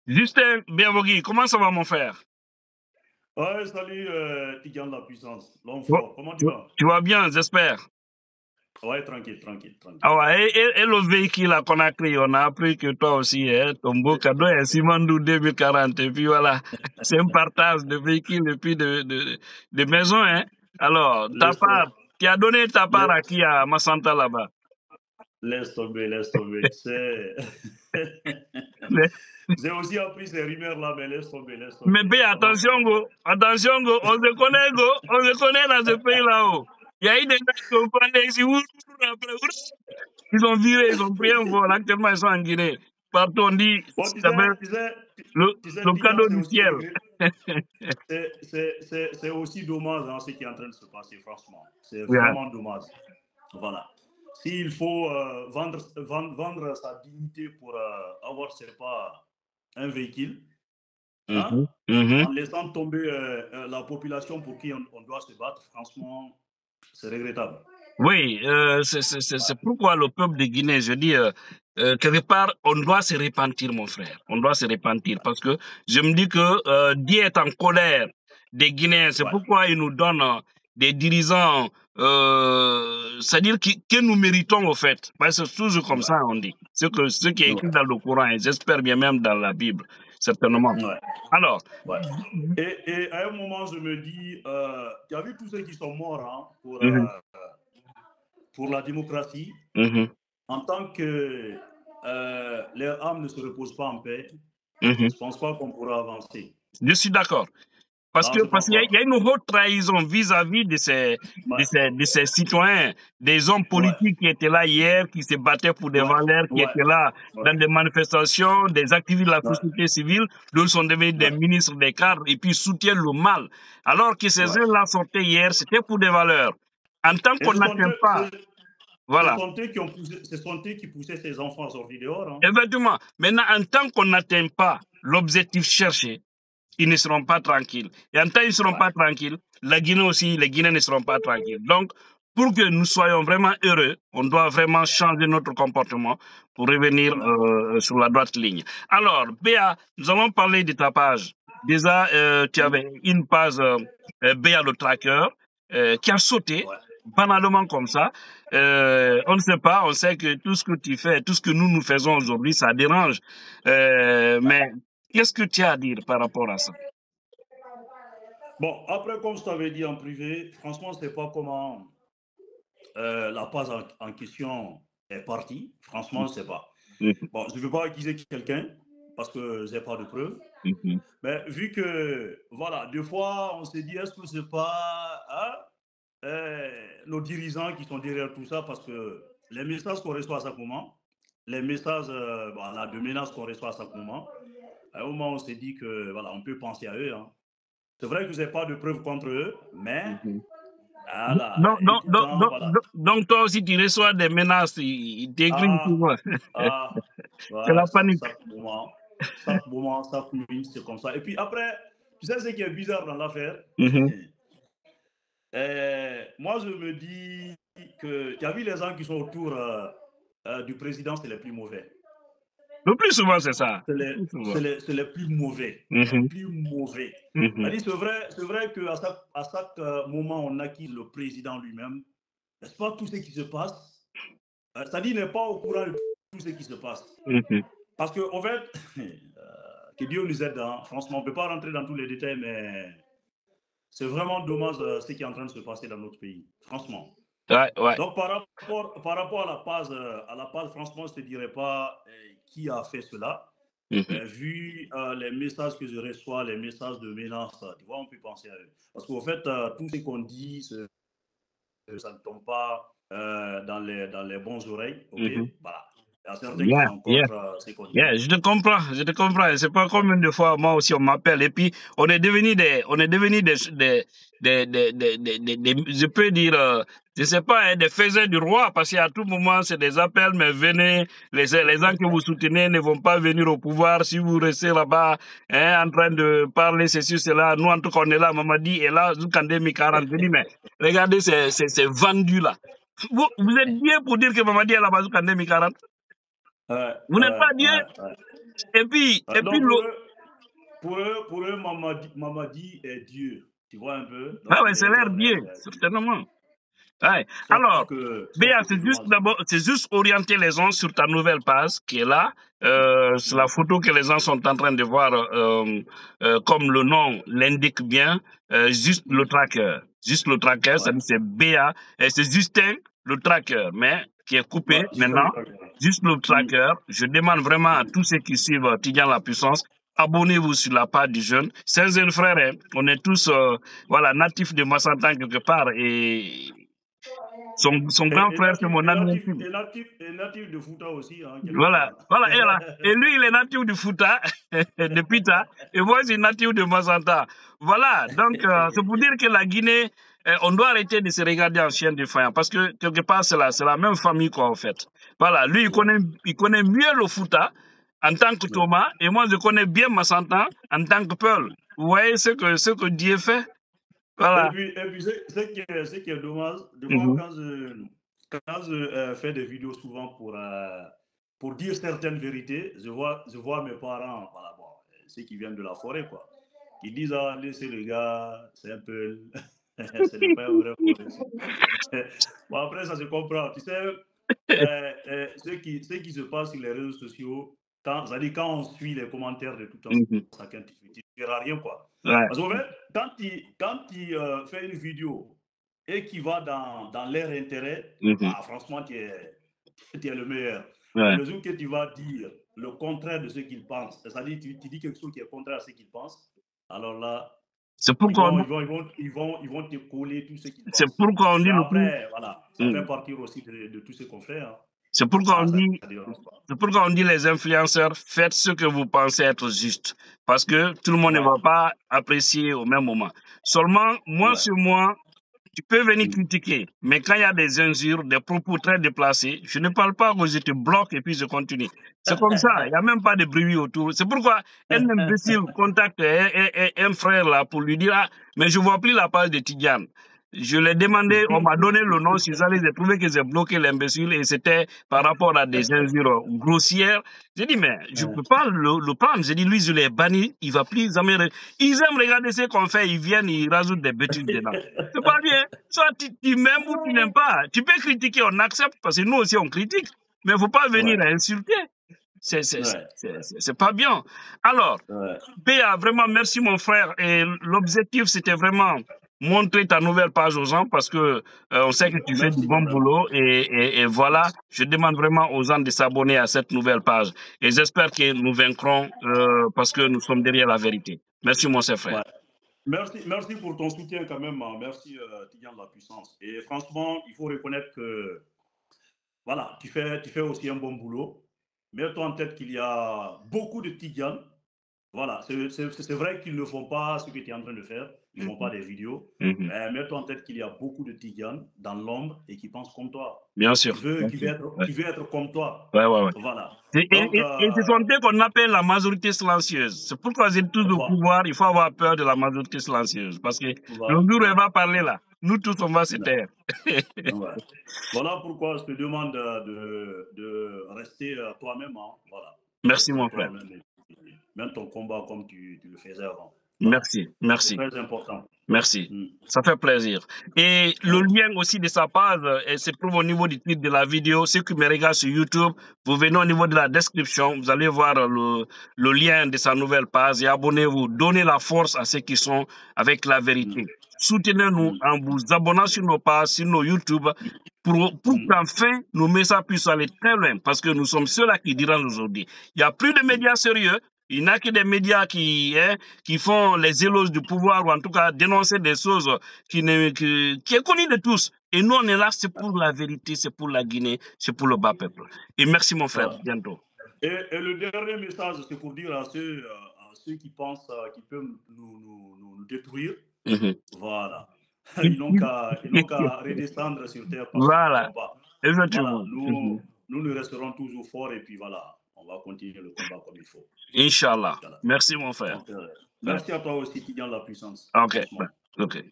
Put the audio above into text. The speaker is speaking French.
Justin Bienvogui, comment ça va mon frère? Ouais, salut Tigan de la puissance, l'homme fort, comment tu vas? Tu vas bien, j'espère. Ouais, tranquille, tranquille, tranquille. Ah ouais, et le véhicule à Conakry, on a appris que toi aussi, hein, ton beau cadeau est Simandou 2040. Et puis voilà, c'est un partage de véhicules et puis de maisons. Hein. Alors, ta Laisse, part, tu as donné ta part à laisse, qui à Massanta là-bas? laisse tomber, laisse tomber. C'est... Mais, J'ai aussi appris ces rumeurs là, mais laisse tomber, laisse mais tomber. bien, Ça va pas. attention, go, on se connaît dans ce pays là-haut. Il y a eu des gens qui ont parlé ici, après, ils ont viré, ils ont pris un vol. Actuellement, ils sont en Guinée. Partout, on dit, Bon, ça va être tu sais, le Tigan, cadeau c'est du aussi ciel. regret. C'est aussi dommage hein, ce qui est en train de se passer, franchement. C'est Yeah. vraiment dommage. Voilà. S'il faut vendre sa dignité pour avoir, je sais pas, un véhicule, hein, en laissant tomber la population pour qui on doit se battre, franchement, c'est regrettable. Oui, c'est pourquoi le peuple de Guinée, je dis, quelque part, on doit se repentir, mon frère. On doit se repentir parce que je me dis que Dieu est en colère des Guinéens. C'est Ouais. pourquoi il nous donne des dirigeants, c'est-à-dire que nous méritons, au fait. Parce que c'est toujours comme ça, on dit. Ce qui est écrit dans le Coran, et j'espère bien même dans la Bible, certainement. Ouais. Alors. Ouais. Et à un moment, je me dis, tu as vu tous ceux qui sont morts hein, pour la démocratie, en tant que leur âme ne se repose pas en paix, je ne pense pas qu'on pourra avancer. Je suis d'accord. Parce qu'il y a une haute trahison vis-à-vis de ces citoyens, des hommes politiques qui étaient là hier, qui se battaient pour des valeurs, qui étaient là dans des manifestations, des activistes de la société civile, d'autres sont devenus des ministres, des cadres, et puis soutiennent le mal. Alors que ces gens-là sortaient hier, c'était pour des valeurs. En tant qu'on n'atteint pas... Voilà. Ce sont eux qui poussaient ces enfants à sortir dehors. Hein. Exactement. Maintenant, en tant qu'on n'atteint pas l'objectif cherché, ils ne seront pas tranquilles. Et en tant qu'ils ne seront pas tranquilles, la Guinée aussi, les Guinéens ne seront pas tranquilles. Donc, pour que nous soyons vraiment heureux, on doit vraiment changer notre comportement pour revenir sur la droite ligne. Alors, Béa, nous allons parler de ta page. Déjà, tu avais une page Béa le tracker qui a sauté banalement comme ça. On ne sait pas, on sait que tout ce que tu fais, tout ce que nous faisons aujourd'hui, ça dérange. Mais qu'est-ce que tu as à dire par rapport à ça? Bon, après, comme je t'avais dit en privé, franchement, je ne sais pas comment la page en question est partie. Franchement, je ne sais pas. Bon, je ne veux pas accuser quelqu'un parce que je n'ai pas de preuves. Mais vu que, voilà, deux fois, on s'est dit, est-ce que ce n'est pas nos dirigeants qui sont derrière tout ça? Parce que les messages qu'on reçoit à chaque moment, les messages de menaces qu'on reçoit à chaque moment, à un moment, on s'est dit que, voilà, on peut penser à eux. Hein. C'est vrai que je n'ai pas de preuves contre eux, mais... Voilà, donc toi aussi, tu reçois des menaces, ils t'écrivent souvent. C'est la panique. Chaque moment, chaque nuit, c'est comme ça. Et puis après, tu sais ce qui est bizarre dans l'affaire? Moi, je me dis que tu as vu les gens qui sont autour du président, c'est les plus mauvais. Le plus souvent, c'est ça. C'est les plus mauvais. Les plus mauvais. C'est vrai qu'à chaque moment, on acquise le président lui-même. N'est-ce pas tout ce qui se passe? C'est-à-dire qu'il n'est pas au courant de tout ce qui se passe. Parce qu'en fait, que Dieu nous aide. Hein. Franchement, on ne peut pas rentrer dans tous les détails, mais c'est vraiment dommage ce qui est en train de se passer dans notre pays. Franchement. Donc, par rapport à la page, franchement, je ne te dirais pas qui a fait cela. Mais vu les messages que je reçois, les messages de menaces, tu vois, on peut penser à eux. Parce qu'en fait, tout ce qu'on dit, ça ne tombe pas dans les bonnes oreilles. Ok, voilà. Il y a certains qui sont contre ce qu'on dit. Je te comprends. C'est pas combien de fois moi aussi on m'appelle et puis on est devenu des je peux dire, je sais pas, des faiseurs du roi parce qu'à tout moment c'est des appels, mais venez, les gens que vous soutenez ne vont pas venir au pouvoir si vous restez là-bas en train de parler ceci, cela. Nous en tout cas on est là, Mamadi est là, Zoukandé 40. Je dis mais regardez, c'est vendu là. Vous êtes bien pour dire que Mamadi est là-bas, Zoukandé 40? Vous n'êtes pas Dieu. Et puis pour eux, Mamadi est Dieu. Tu vois un peu? Ah ouais, c'est l'air Dieu, certainement. Ouais. Alors, Béa, c'est juste orienter les gens sur ta nouvelle page qui est là. C'est la photo que les gens sont en train de voir, comme le nom l'indique bien, juste le tracker. Juste le tracker, ça dit c'est Béa, et c'est Justin le tracker, mais qui est coupé maintenant. Juste le tracker. Je demande vraiment à tous ceux qui suivent Tidjane la Puissance, abonnez-vous sur la page du jeune. C'est un jeune frère, hein. On est tous voilà, natifs de Massantan quelque part, et son grand frère, c'est mon ami intime. Et natif de Fouta aussi. Hein, voilà. Et lui, il est natif de Fouta, de Pita, et moi, je suis natif de Masanta. Voilà, donc c'est pour dire que la Guinée, on doit arrêter de se regarder en chien défaillant, parce que quelque part, c'est la même famille, quoi, en fait. Voilà, lui, il connaît mieux le Fouta en tant que Thomas, et moi, je connais bien Masanta en tant que Peul. Vous voyez ce que Dieu fait? Voilà. Et puis ce qui est dommage, de fois, quand je fais des vidéos souvent pour dire certaines vérités, je vois mes parents, voilà, bon, ceux qui viennent de la forêt, quoi, qui disent, ah, laissez le gars, c'est un peu... ce n'est pas un vrai forêt. Bon, après, ça se comprend. Tu sais, ce qui se passe sur les réseaux sociaux, quand on suit les commentaires de tout un chacun, tu ne verras rien, quoi. Ouais. Parce qu'en fait, quand tu fais une vidéo et qui va dans leur intérêt, bah, franchement, tu es le meilleur. Ouais. Le jour que tu vas dire le contraire de ce qu'ils pensent, c'est-à-dire tu dis quelque chose qui est contraire à ce qu'ils pensent, alors là, c'est pourquoi ils vont te coller tout ce qu'ils pensent. C'est pourquoi on dit après, voilà, ça fait partir aussi de tout ce qu'on fait. Hein. C'est pourquoi on dit les influenceurs, faites ce que vous pensez être juste. Parce que tout le monde ne va pas apprécier au même moment. Seulement, moi sur moi, tu peux venir critiquer. Mais quand il y a des injures, des propos très déplacés, je ne parle pas, je te bloque et puis je continue. C'est comme ça. Il n'y a même pas de bruit autour. C'est pourquoi un imbécile contacte un frère là pour lui dire, ah, mais je ne vois plus la page de Tidjane. Je l'ai demandé, on m'a donné le nom, j'ai trouvé que j'ai bloqué l'imbécile et c'était par rapport à des injures grossières. J'ai dit, mais je ne peux pas le prendre. J'ai dit, lui, je l'ai banni, il ne va plus jamais... Ils aiment regarder ce qu'on fait, ils viennent, ils rajoutent des bêtises dedans. C'est pas bien. Soit tu m'aimes ou tu n'aimes pas. Tu peux critiquer, on accepte, parce que nous aussi on critique, mais il ne faut pas venir insulter. C'est pas bien. Alors, Béa, vraiment, merci mon frère. Et l'objectif, c'était vraiment montrer ta nouvelle page aux gens parce que on sait que tu fais du bon boulot et voilà, je demande vraiment aux gens de s'abonner à cette nouvelle page et j'espère que nous vaincrons parce que nous sommes derrière la vérité. Merci mon cher frère. Merci pour ton soutien quand même, merci Tidjane la Puissance. Et franchement, il faut reconnaître que voilà, tu fais aussi un bon boulot. Mets-toi en tête qu'il y a beaucoup de Tidjane. Voilà, c'est vrai qu'ils ne font pas ce que tu es en train de faire, ils ne font pas des vidéos, mais mets-toi en tête qu'il y a beaucoup de Tidjane dans l'ombre et qui pensent comme toi. Bien sûr. Qui veut être comme toi. Ouais. Voilà. Et c'est son thé qu'on appelle la majorité silencieuse. C'est pourquoi j'ai tous au pouvoir, il faut avoir peur de la majorité silencieuse. Parce que le jour où elle va parler là, nous tous on va se taire. Voilà pourquoi je te demande de rester toi-même. Hein. Voilà. Merci mon frère. Même ton combat comme tu le faisais avant. Merci. C'est très important. Merci. Ça fait plaisir. Et le lien aussi de sa page, se trouve au niveau du titre de la vidéo. Ceux qui me regardent sur YouTube, vous venez au niveau de la description, vous allez voir le lien de sa nouvelle page et abonnez-vous. Donnez la force à ceux qui sont avec la vérité. Soutenez-nous en vous abonnant sur nos pages, sur nos YouTube, pour qu'enfin nos messages puissent aller très loin, parce que nous sommes ceux-là qui diront aujourd'hui. Il n'y a plus de médias sérieux. Il n'y a que des médias qui font les éloges du pouvoir ou en tout cas dénoncer des choses qui est connu de tous. Et nous, on est là, c'est pour la vérité, c'est pour la Guinée, c'est pour le bas peuple. Et merci mon frère, bientôt. Et le dernier message, c'est pour dire à ceux qui pensent qu'ils peuvent nous détruire. Voilà. Ils n'ont qu'à redescendre sur terre. Voilà. Exactement. Nous nous resterons toujours forts et puis voilà. On va continuer le combat comme il faut. Inch'Allah. Merci, mon frère. Merci à toi aussi, Tidjane la Puissance. OK.